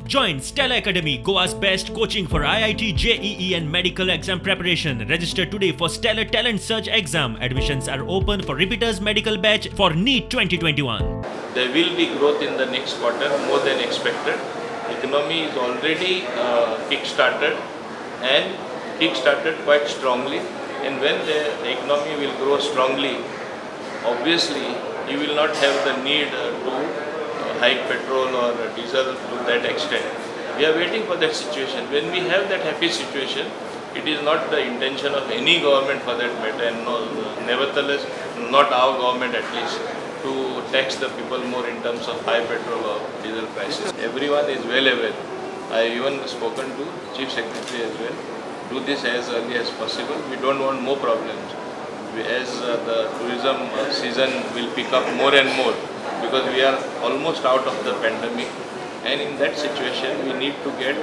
Join Stella Academy, Goa's best coaching for IIT, JEE and medical exam preparation. Register today for Stellar Talent Search exam. Admissions are open for repeaters medical batch for NEET 2021. There will be growth in the next quarter more than expected. Economy is already kick-started and kick-started quite strongly. And when the economy will grow strongly, obviously you will not have the need to hike petrol or diesel to that extent. We are waiting for that situation. When we have that happy situation, it is not the intention of any government for that matter, and nevertheless not our government at least, to tax the people more in terms of high petrol or diesel prices. Everyone is well aware. I even spoken to Chief Secretary as well. Do this as early as possible. We don't want more problems. As the tourism season will pick up more and more, because we are almost out of the pandemic, and in that situation we need to get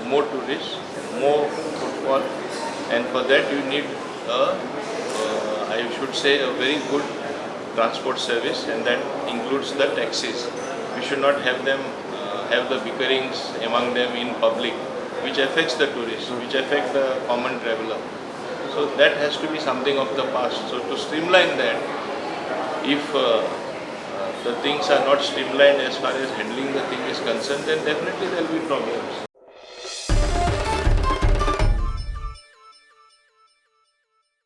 more tourists, more footfall, and for that you need I should say a very good transport service, and that includes the taxis. We should not have them have the bickerings among them in public, which affects the tourists, which affect the common traveller. So that has to be something of the past. So to streamline that, if the things are not streamlined as far as handling the thing is concerned, then definitely there will be problems.